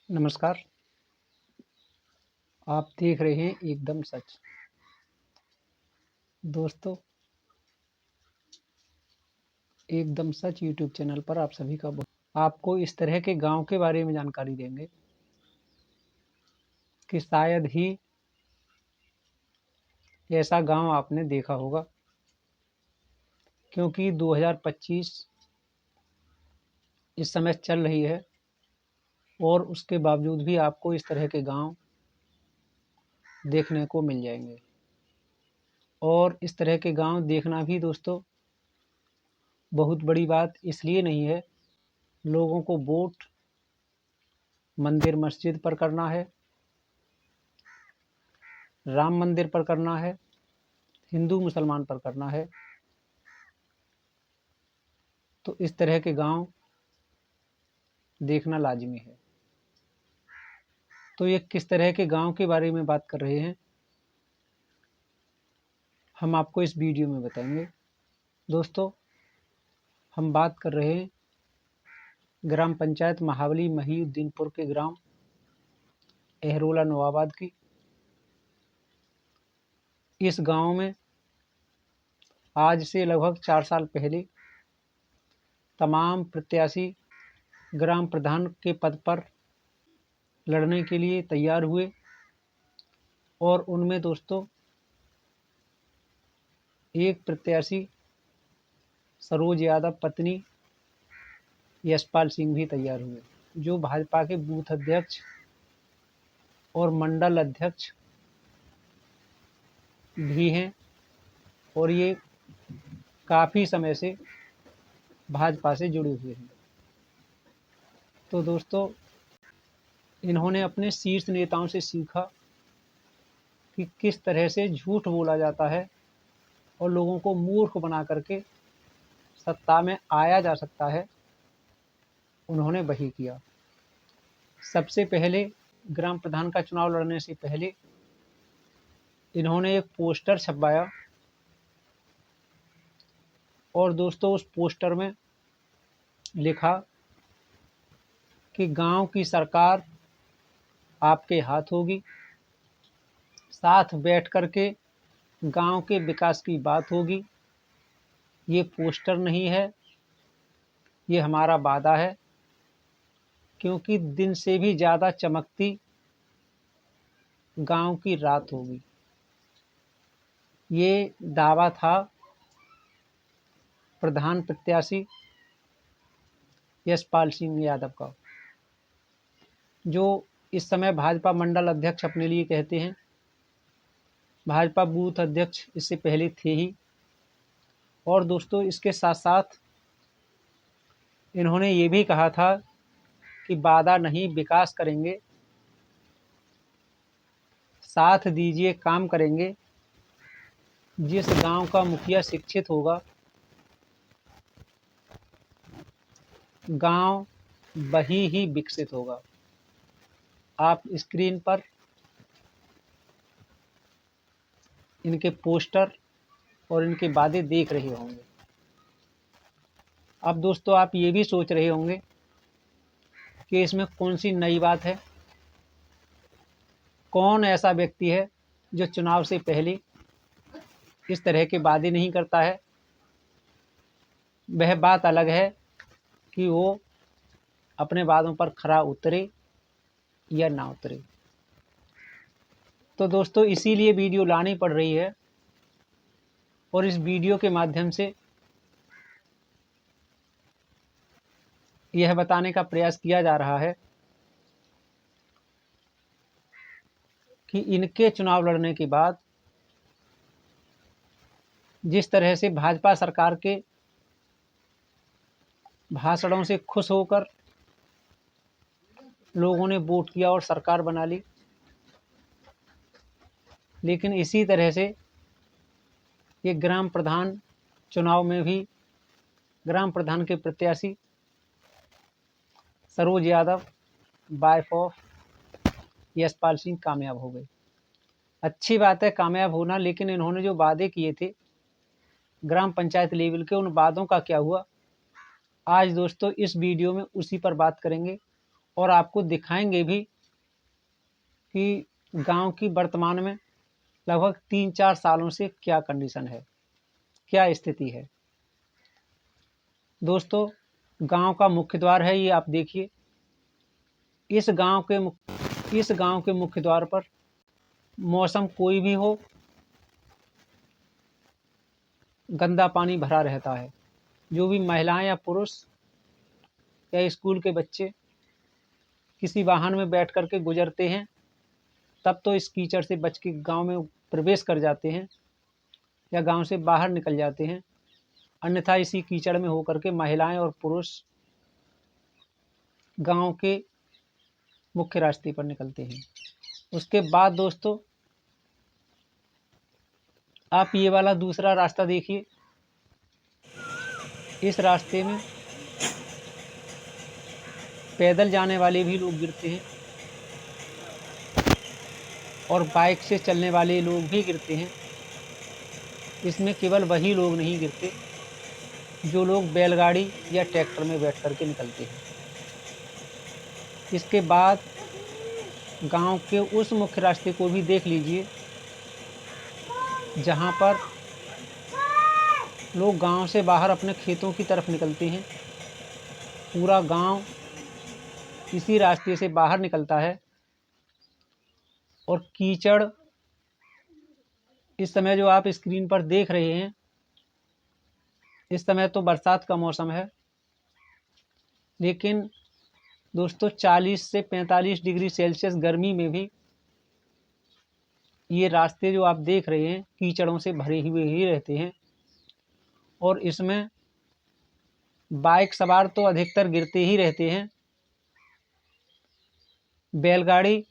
नमस्कार। आप देख रहे हैं एकदम सच। दोस्तों, एकदम सच यूट्यूब चैनल पर आप सभी का आपको इस तरह के गांव के बारे में जानकारी देंगे कि शायद ही ऐसा गांव आपने देखा होगा, क्योंकि 2025 इस समय चल रही है और उसके बावजूद भी आपको इस तरह के गांव देखने को मिल जाएंगे। और इस तरह के गांव देखना भी दोस्तों बहुत बड़ी बात इसलिए नहीं है। लोगों को वोट मंदिर मस्जिद पर करना है, राम मंदिर पर करना है, हिंदू मुसलमान पर करना है। तो इस तरह के गांव देखना लाजमी है। तो ये किस तरह के गांव के बारे में बात कर रहे हैं, हम आपको इस वीडियो में बताएंगे। दोस्तों, हम बात कर रहे हैं ग्राम पंचायत महावली महीउद्दीनपुर के ग्राम एहरोला नवाबाद की। इस गांव में आज से लगभग 4 साल पहले तमाम प्रत्याशी ग्राम प्रधान के पद पर लड़ने के लिए तैयार हुए और उनमें दोस्तों एक प्रत्याशी सरोज यादव पत्नी यशपाल सिंह भी तैयार हुए, जो भाजपा के बूथ अध्यक्ष और मंडल अध्यक्ष भी हैं और ये काफ़ी समय से भाजपा से जुड़े हुए हैं। तो दोस्तों, इन्होंने अपने शीर्ष नेताओं से सीखा कि किस तरह से झूठ बोला जाता है और लोगों को मूर्ख बना करके सत्ता में आया जा सकता है। उन्होंने वही किया। सबसे पहले ग्राम प्रधान का चुनाव लड़ने से पहले इन्होंने एक पोस्टर छपवाया और दोस्तों उस पोस्टर में लिखा कि गांव की सरकार आपके हाथ होगी, साथ बैठ कर के गांव के विकास की बात होगी। ये पोस्टर नहीं है, ये हमारा वादा है, क्योंकि दिन से भी ज़्यादा चमकती गांव की रात होगी। ये दावा था प्रधान प्रत्याशी यशपाल सिंह यादव का, जो इस समय भाजपा मंडल अध्यक्ष अपने लिए कहते हैं। भाजपा बूथ अध्यक्ष इससे पहले थे ही। और दोस्तों, इसके साथ साथ इन्होंने ये भी कहा था कि वादा नहीं विकास करेंगे, साथ दीजिए काम करेंगे। जिस गांव का मुखिया शिक्षित होगा, गांव वही ही विकसित होगा। आप स्क्रीन पर इनके पोस्टर और इनके वादे देख रहे होंगे। अब दोस्तों, आप ये भी सोच रहे होंगे कि इसमें कौन सी नई बात है, कौन ऐसा व्यक्ति है जो चुनाव से पहले इस तरह के वादे नहीं करता है। वह बात अलग है कि वो अपने वादों पर खरा उतरे या ना उतरे। तो दोस्तों, इसीलिए वीडियो लानी पड़ रही है और इस वीडियो के माध्यम से यह बताने का प्रयास किया जा रहा है कि इनके चुनाव लड़ने के बाद जिस तरह से भाजपा सरकार के भाषणों से खुश होकर लोगों ने वोट किया और सरकार बना ली, लेकिन इसी तरह से ये ग्राम प्रधान चुनाव में भी ग्राम प्रधान के प्रत्याशी सरोज यादव वाइफ ऑफ यशपाल सिंह कामयाब हो गए। अच्छी बात है कामयाब होना, लेकिन इन्होंने जो वादे किए थे ग्राम पंचायत लेवल के, उन वादों का क्या हुआ? आज दोस्तों इस वीडियो में उसी पर बात करेंगे और आपको दिखाएंगे भी कि गांव की वर्तमान में लगभग 3-4 सालों से क्या कंडीशन है, क्या स्थिति है। दोस्तों, गांव का मुख्य द्वार है ये, आप देखिए। इस गांव के मुख्य द्वार पर मौसम कोई भी हो, गंदा पानी भरा रहता है। जो भी महिलाएं या पुरुष या स्कूल के बच्चे किसी वाहन में बैठ कर के गुजरते हैं, तब तो इस कीचड़ से बच के गाँव में प्रवेश कर जाते हैं या गांव से बाहर निकल जाते हैं। अन्यथा इसी कीचड़ में होकर के महिलाएं और पुरुष गांव के मुख्य रास्ते पर निकलते हैं। उसके बाद दोस्तों, आप ये वाला दूसरा रास्ता देखिए। इस रास्ते में पैदल जाने वाले भी लोग गिरते हैं और बाइक से चलने वाले लोग भी गिरते हैं। इसमें केवल वही लोग नहीं गिरते जो लोग बैलगाड़ी या ट्रैक्टर में बैठ कर के निकलते हैं। इसके बाद गांव के उस मुख्य रास्ते को भी देख लीजिए जहां पर लोग गांव से बाहर अपने खेतों की तरफ निकलते हैं। पूरा गांव इसी रास्ते से बाहर निकलता है और कीचड़ इस समय जो आप स्क्रीन पर देख रहे हैं, इस समय तो बरसात का मौसम है, लेकिन दोस्तों 40 से 45 डिग्री सेल्सियस गर्मी में भी ये रास्ते जो आप देख रहे हैं कीचड़ों से भरे हुए ही रहते हैं। और इसमें बाइक सवार तो अधिकतर गिरते ही रहते हैं। बैलगाड़ी,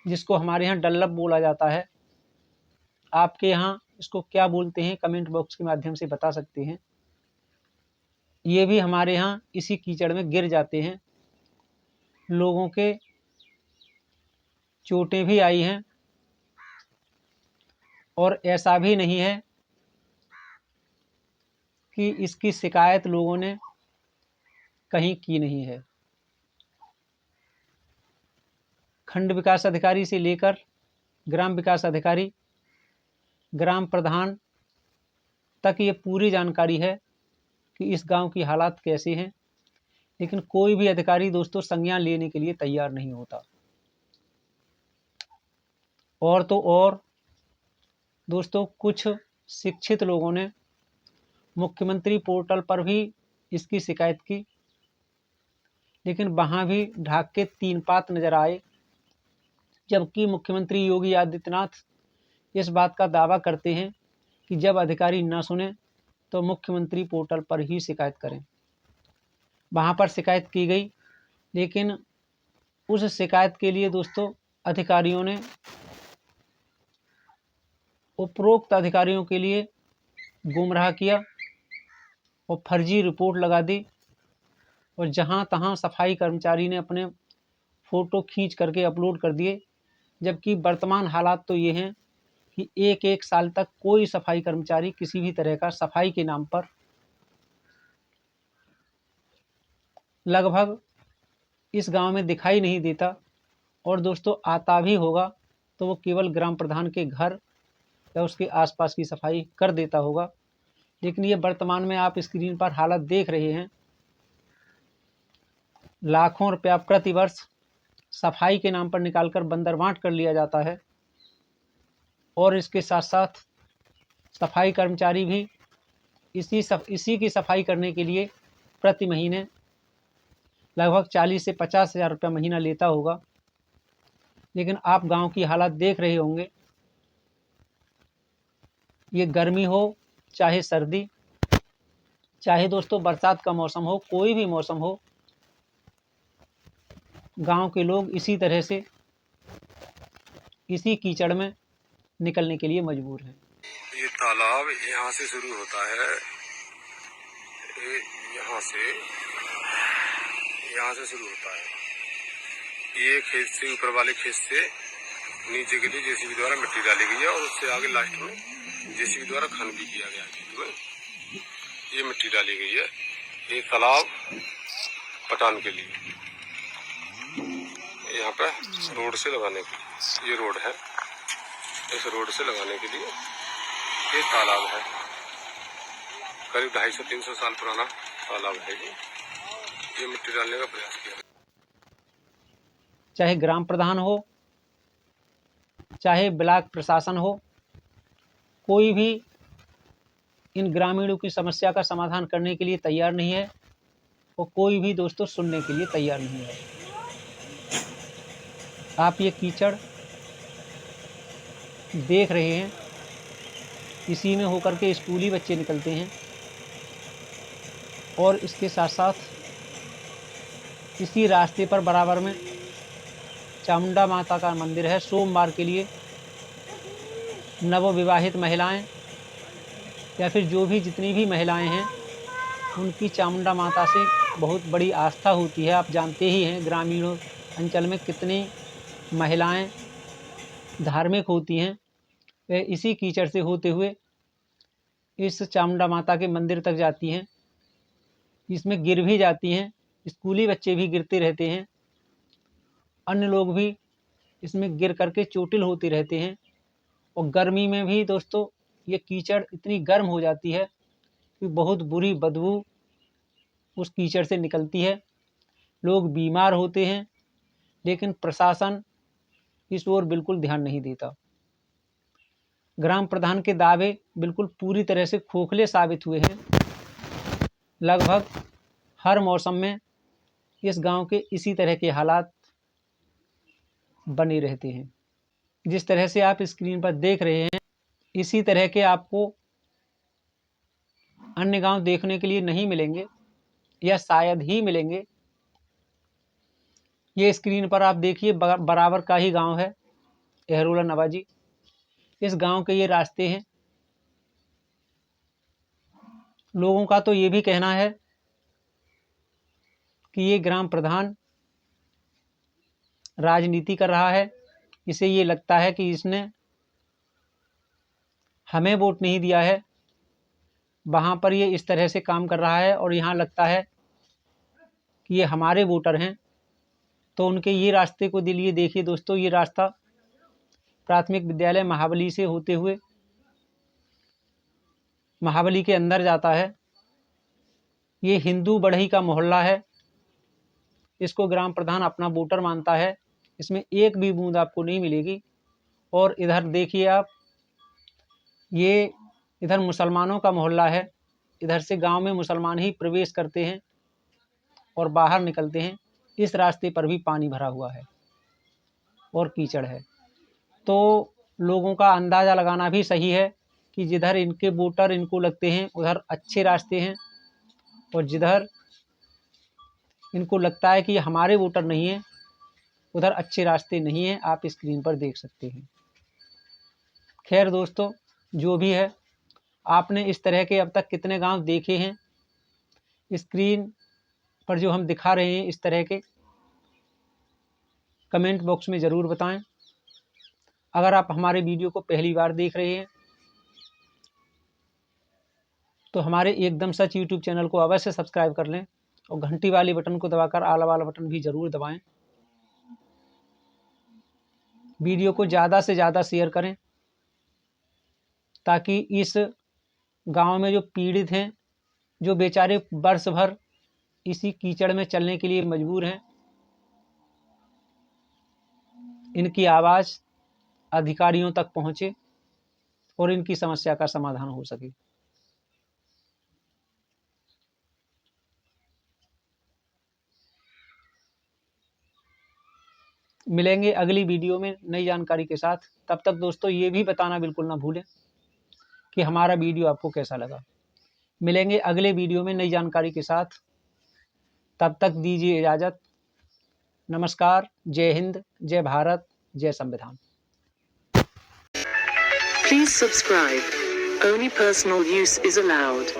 जिसको हमारे यहाँ डल्लप बोला जाता है, आपके यहाँ इसको क्या बोलते हैं कमेंट बॉक्स के माध्यम से बता सकते हैं। ये भी हमारे यहाँ इसी कीचड़ में गिर जाते हैं। लोगों के चोटें भी आई हैं और ऐसा भी नहीं है कि इसकी शिकायत लोगों ने कहीं की नहीं है। खंड विकास अधिकारी से लेकर ग्राम विकास अधिकारी, ग्राम प्रधान तक ये पूरी जानकारी है कि इस गांव की हालात कैसे हैं, लेकिन कोई भी अधिकारी दोस्तों संज्ञान लेने के लिए तैयार नहीं होता। और तो और दोस्तों, कुछ शिक्षित लोगों ने मुख्यमंत्री पोर्टल पर भी इसकी शिकायत की, लेकिन वहां भी ढाक के 3 पात नजर आए। जबकि मुख्यमंत्री योगी आदित्यनाथ इस बात का दावा करते हैं कि जब अधिकारी न सुने तो मुख्यमंत्री पोर्टल पर ही शिकायत करें। वहां पर शिकायत की गई, लेकिन उस शिकायत के लिए दोस्तों अधिकारियों ने उपरोक्त अधिकारियों के लिए गुमराह किया और फर्जी रिपोर्ट लगा दी। और जहां तहां सफाई कर्मचारी ने अपने फ़ोटो खींच करके अपलोड कर दिए। जबकि वर्तमान हालात तो ये हैं कि एक साल तक कोई सफाई कर्मचारी किसी भी तरह का सफाई के नाम पर लगभग इस गांव में दिखाई नहीं देता। और दोस्तों आता भी होगा तो वो केवल ग्राम प्रधान के घर या उसके आसपास की सफाई कर देता होगा। लेकिन ये वर्तमान में आप स्क्रीन पर हालत देख रहे हैं। लाखों रुपया प्रतिवर्ष सफाई के नाम पर निकालकर बंदरबांट कर लिया जाता है। और इसके साथ साथ सफाई कर्मचारी भी इसी की सफाई करने के लिए प्रति महीने लगभग 40 से 50 हज़ार रुपया महीना लेता होगा। लेकिन आप गांव की हालत देख रहे होंगे, ये गर्मी हो चाहे सर्दी, चाहे दोस्तों बरसात का मौसम हो, कोई भी मौसम हो, गांव के लोग इसी तरह से इसी कीचड़ में निकलने के लिए मजबूर हैं। ये तालाब यहाँ से शुरू होता है, यहाँ से शुरू होता है। ये खेत से, ऊपर वाले खेत से नीचे के लिए जेसीबी द्वारा मिट्टी डाली गई है और उससे आगे लास्ट में जेसीबी द्वारा खनन भी किया गया खेत में। ये मिट्टी डाली गई है एक तालाब पटान के लिए। यहाँ पर रोड से लगाने के लिए, ये रोड है, इस रोड से लगाने के लिए ये तालाब है, करीब 250-300 साल पुराना तालाब है। ये मिट्टी डालने का प्रयास किया। चाहे ग्राम प्रधान हो, चाहे ब्लॉक प्रशासन हो, कोई भी इन ग्रामीणों की समस्या का समाधान करने के लिए तैयार नहीं है और कोई भी दोस्तों सुनने के लिए तैयार नहीं है। आप ये कीचड़ देख रहे हैं, इसी में होकर के स्कूली बच्चे निकलते हैं और इसके साथ साथ इसी रास्ते पर बराबर में चामुंडा माता का मंदिर है। सोमवार के लिए नवविवाहित महिलाएं या फिर जो भी जितनी भी महिलाएं हैं, उनकी चामुंडा माता से बहुत बड़ी आस्था होती है। आप जानते ही हैं ग्रामीणों अंचल में कितनी महिलाएं धार्मिक होती हैं। वे इसी कीचड़ से होते हुए इस चामुंडा माता के मंदिर तक जाती हैं, इसमें गिर भी जाती हैं। स्कूली बच्चे भी गिरते रहते हैं, अन्य लोग भी इसमें गिर करके चोटिल होते रहते हैं। और गर्मी में भी दोस्तों ये कीचड़ इतनी गर्म हो जाती है कि बहुत बुरी बदबू उस कीचड़ से निकलती है, लोग बीमार होते हैं, लेकिन प्रशासन इस ओर बिल्कुल ध्यान नहीं देता। ग्राम प्रधान के दावे बिल्कुल पूरी तरह से खोखले साबित हुए हैं। लगभग हर मौसम में इस गांव के इसी तरह के हालात बने रहते हैं। जिस तरह से आप स्क्रीन पर देख रहे हैं, इसी तरह के आपको अन्य गांव देखने के लिए नहीं मिलेंगे या शायद ही मिलेंगे। ये स्क्रीन पर आप देखिए बराबर का ही गांव है एहरोला नवाजी। इस गांव के ये रास्ते हैं। लोगों का तो ये भी कहना है कि ये ग्राम प्रधान राजनीति कर रहा है। इसे ये लगता है कि इसने हमें वोट नहीं दिया है, वहाँ पर ये इस तरह से काम कर रहा है और यहाँ लगता है कि ये हमारे वोटर हैं। तो उनके ये रास्ते को दिलिए देखिए दोस्तों, ये रास्ता प्राथमिक विद्यालय महाबली से होते हुए महाबली के अंदर जाता है। ये हिंदू बढ़ई का मोहल्ला है, इसको ग्राम प्रधान अपना वोटर मानता है। इसमें एक भी बूंद आपको नहीं मिलेगी। और इधर देखिए आप, ये इधर मुसलमानों का मोहल्ला है। इधर से गांव में मुसलमान ही प्रवेश करते हैं और बाहर निकलते हैं। इस रास्ते पर भी पानी भरा हुआ है और कीचड़ है। तो लोगों का अंदाज़ा लगाना भी सही है कि जिधर इनके वोटर इनको लगते हैं उधर अच्छे रास्ते हैं और जिधर इनको लगता है कि हमारे वोटर नहीं हैं उधर अच्छे रास्ते नहीं हैं। आप स्क्रीन पर देख सकते हैं। खैर दोस्तों, जो भी है, आपने इस तरह के अब तक कितने गांव देखे हैं? स्क्रीन पर जो हम दिखा रहे हैं इस तरह के, कमेंट बॉक्स में ज़रूर बताएं। अगर आप हमारे वीडियो को पहली बार देख रहे हैं तो हमारे एकदम सच यूट्यूब चैनल को अवश्य सब्सक्राइब कर लें और घंटी वाले बटन को दबाकर आला वाला बटन भी ज़रूर दबाएं। वीडियो को ज़्यादा से ज़्यादा शेयर करें ताकि इस गांव में जो पीड़ित हैं, जो बेचारे वर्ष भर इसी कीचड़ में चलने के लिए मजबूर हैं, इनकी आवाज़ अधिकारियों तक पहुंचे और इनकी समस्या का समाधान हो सके। मिलेंगे अगली वीडियो में नई जानकारी के साथ। तब तक दोस्तों ये भी बताना बिल्कुल ना भूलें कि हमारा वीडियो आपको कैसा लगा। मिलेंगे अगले वीडियो में नई जानकारी के साथ। तब तक दीजिए इजाज़त। नमस्कार। जय हिंद, जय भारत, जय संविधान। Please subscribe. Only personal use is allowed.